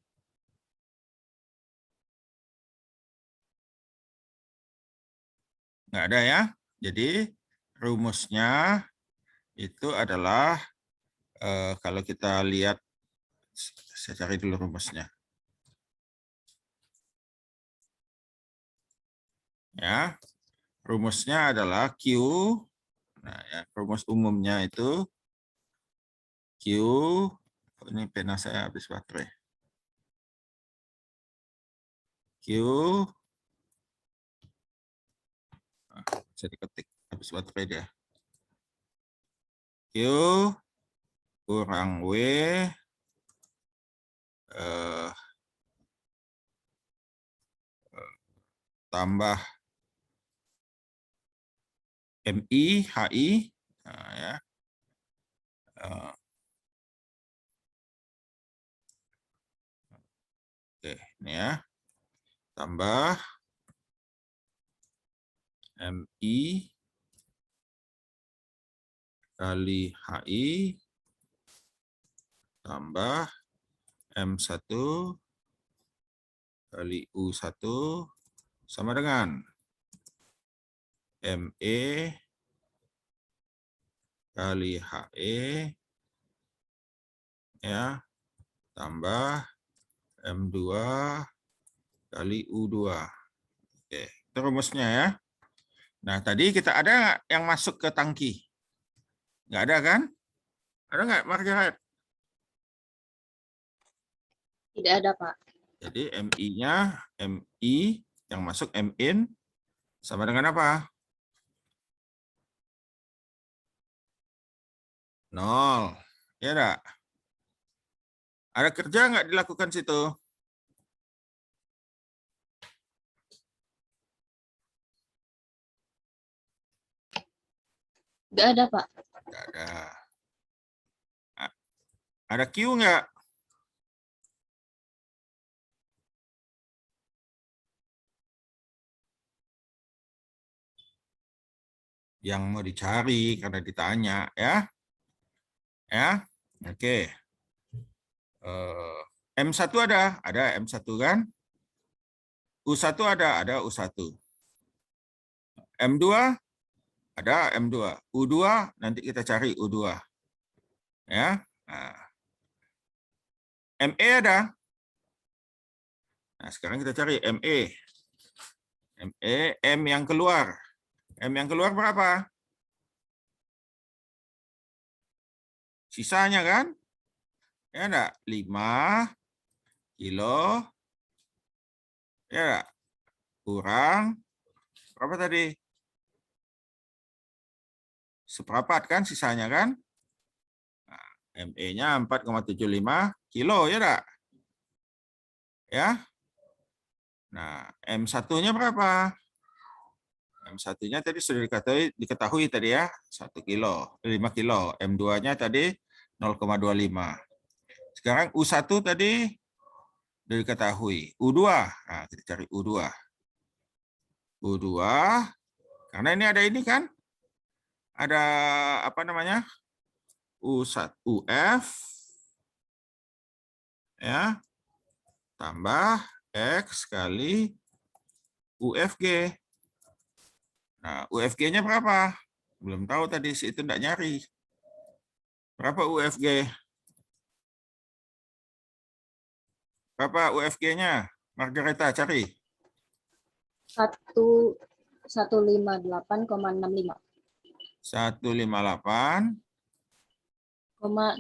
Nggak ada ya. Jadi rumusnya itu adalah kalau kita lihat, saya cari dulu rumusnya. Ya, rumusnya adalah Q. Nah, ya, rumus umumnya itu Q. Ini pena saya habis baterai. Q. Bisa diketik habis baterai dia. Q kurang W tambah MI HI. Nah, ya. Oke, ini ya. Tambah MI kali HI tambah M1 kali U1 sama dengan ME kali HE ya tambah M2 kali U2. Oke, itu rumusnya ya. Nah, tadi kita ada nggak yang masuk ke tangki? Nggak ada kan? Ada nggak, Margaret? Tidak ada, Pak. Jadi MI-nya, MI yang masuk MIN sama dengan apa? 0. Ya enggak? Ada kerja nggak dilakukan situ? Tidak ada, Pak. Nggak ada. Ada Q nggak? Yang mau dicari karena ditanya ya. Ya. Oke. M1 ada M1 kan? U1 ada U1. M2 ada M2. U2 nanti kita cari U2. Ya. Nah. ME ada. Nah, sekarang kita cari ME. ME, M yang keluar. M yang keluar berapa? Sisanya kan? Ya enggak? 5 kilo. Ya enggak? Kurang. Berapa tadi? Seperempat kan sisanya kan? Nah, ME-nya 4,75 kilo ya enggak? Ya. Nah, M1-nya berapa? M1-nya tadi sudah diketahui tadi ya, 1 kilo, 5 kilo. M2-nya tadi 0,25. Sekarang U1 tadi sudah diketahui. U2, nah, kita cari U2. U2, karena ini ada ini kan? Ada apa namanya? U1, UF, ya, tambah X kali UFG. Nah, UFG-nya berapa? Belum tahu tadi, si itu enggak nyari. Berapa UFG? Berapa UFG-nya? Margareta cari. 158,65. 158,65. 65.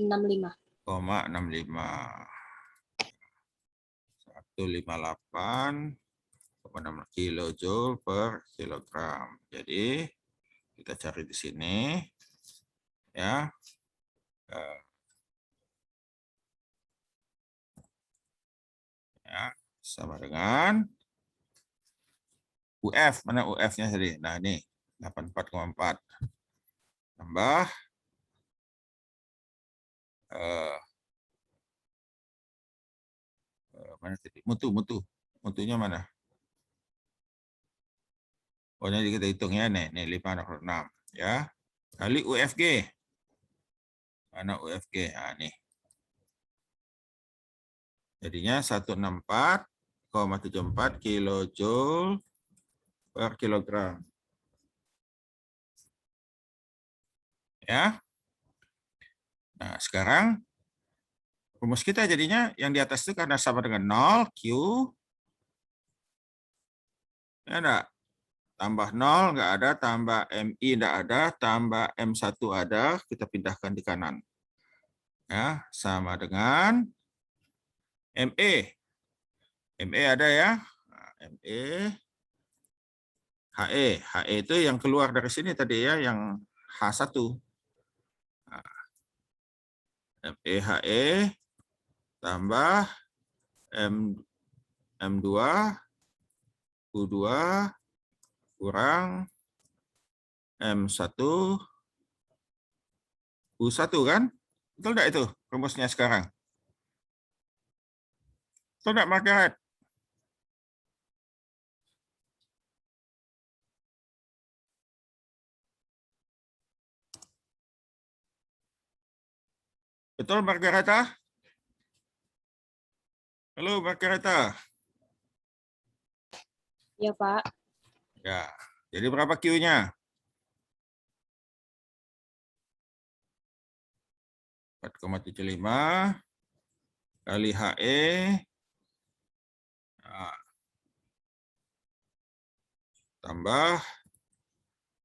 158,6 kilojoule per kilogram. Jadi kita cari di sini ya. Ya, sama dengan UF. Mana UF-nya tadi? Nah, ini 84,4 tambah mana tadi? Mutunya mana? Oh, ini kita hitung ya nih 506 ya. Kali UFG. Mana UFG? Nah, nih. Jadinya 164,74 kilojoule per kilogram. Ya. Nah, sekarang rumus kita jadinya yang di atas itu karena sama dengan 0, Q. Ya enggak? Tambah 0 enggak ada, tambah MI enggak ada, tambah M1 ada, kita pindahkan di kanan. Ya, sama dengan ME. ME ada ya. Nah, ME. HE. HE itu yang keluar dari sini tadi ya, yang H1. Nah, ME HE tambah M2 U2 kurang M1 U1 kan? Betul enggak itu rumusnya sekarang? Betul enggak, Margaret? Betul, Margareta? Halo, Margareta. Ya, Pak. Ya, jadi berapa Q-nya? 4,75 kali HE. Nah, tambah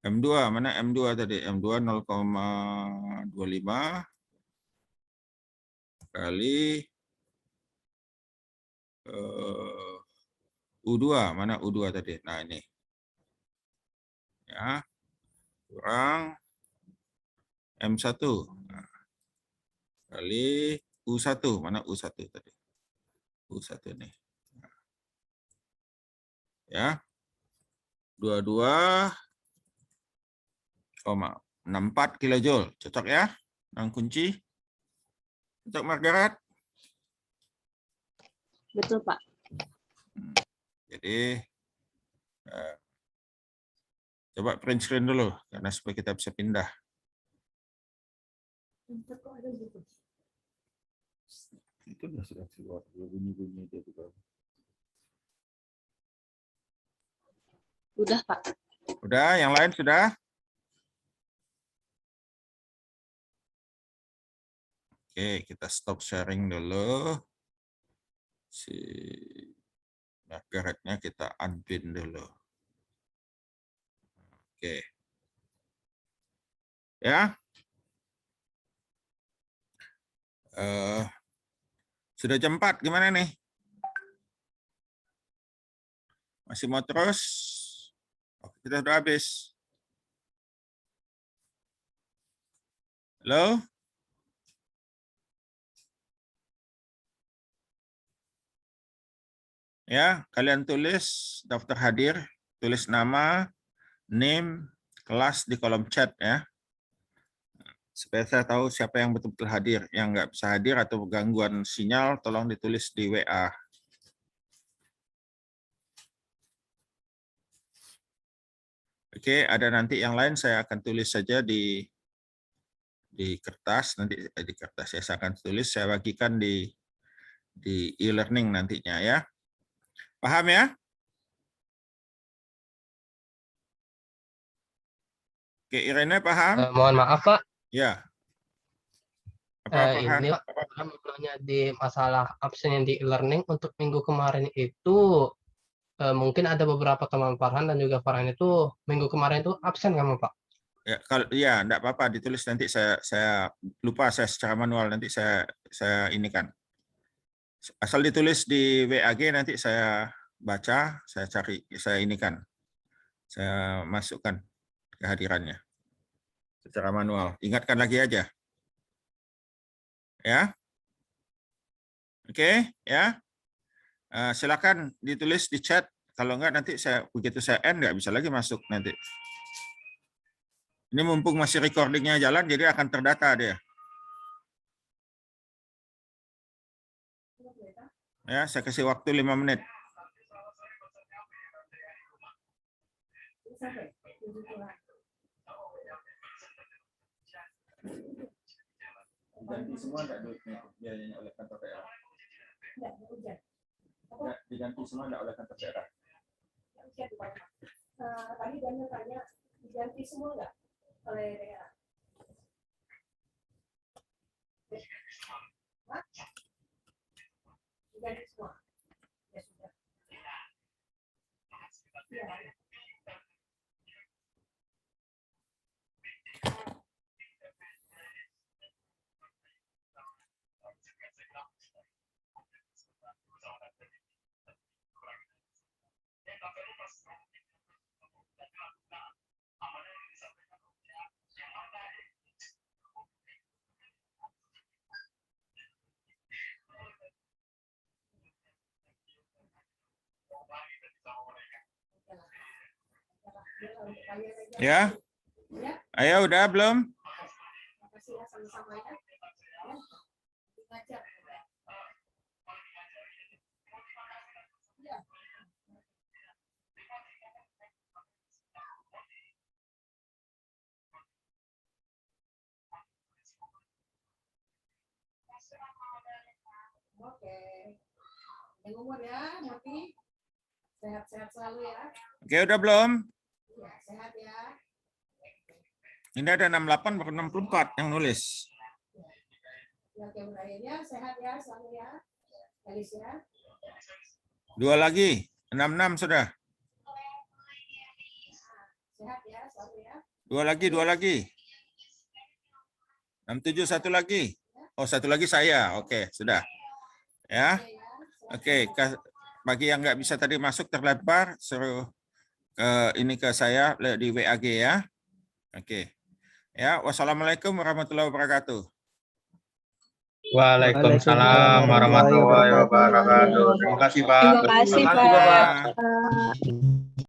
M2. Mana M2 tadi? M2 0,25 kali U2. Mana U2 tadi? Nah, ini. Ya, kurang M1 kali U1. Mana U1 tadi? U1 nih. Ya. 22,64 kilojoule. Cocok ya? Yang kunci. Cocok, Margaret? Betul, Pak. Jadi coba print screen dulu karena supaya kita bisa pindah. Itu sudah keluar bunyi-bunyi itu juga. Udah, Pak. Udah, yang lain sudah? Oke, kita stop sharing dulu. Si Margaretnya kita unpin dulu. Oke. Ya. Sudah jam 4, gimana nih? Masih mau terus? Oke, kita sudah habis. Halo? Ya, kalian tulis daftar hadir, tulis nama, name, kelas di kolom chat ya. Supaya saya tahu siapa yang betul-betul hadir. Yang nggak bisa hadir atau gangguan sinyal, tolong ditulis di WA. Oke, ada nanti yang lain saya akan tulis saja di kertas, nanti di kertas saya akan tulis, saya bagikan di e-learning nantinya ya. Paham ya? Oke, Irene paham? Mohon maaf Pak, Ya. Apa paham? ini Pak, saya mau nanya di masalah absen yang di e-learning untuk minggu kemarin itu mungkin ada beberapa teman Farhan dan juga Farhan itu minggu kemarin itu absen kamu Pak? Ya, kalau ya enggak apa-apa ditulis nanti saya lupa saya secara manual nanti saya inikan. Asal ditulis di WAG nanti saya baca, saya cari, saya inikan. Saya masukkan kehadirannya secara manual. Ingatkan lagi aja. Ya. Oke, ya. Silakan ditulis di chat. Kalau enggak nanti begitu saya end nggak bisa lagi masuk nanti. Ini mumpung masih recordingnya jalan, jadi akan terdata dia. Ya, saya kasih waktu 5 menit. Diganti semua enggak duitnya biayanya oleh kantor daerah? Enggak, diganti semua enggak oleh kantor daerah? Tadi Daniel tanya diganti semua nggak oleh daerah? Jadi semua. Ya sudah. Ya. Ya, Ya. ayo udah belum? Makasih ya sama-sama ya. Ya. Ngajar. Ya. Oke. Yang umur ya, Mati. Sehat-sehat selalu ya. Oke, udah belum? Ya, sehat ya. Ini ada 68 baru 64 yang nulis. Ya, oke, berakhir ya. Sehat ya selalu ya. Elis ya. Dua lagi, 66 sudah. Sehat ya selalu ya. Dua lagi. 67 satu lagi. Oh, satu lagi saya. Oke, sudah. Ya. Oke ya. Oke, bagi yang nggak bisa tadi masuk terlempar, suruh ini ke saya di WAG ya. Oke. Ya, wassalamualaikum warahmatullahi wabarakatuh. Waalaikumsalam warahmatullahi wabarakatuh. Terima kasih, Pak. Terima kasih, Terima kasih, Pak. Pak.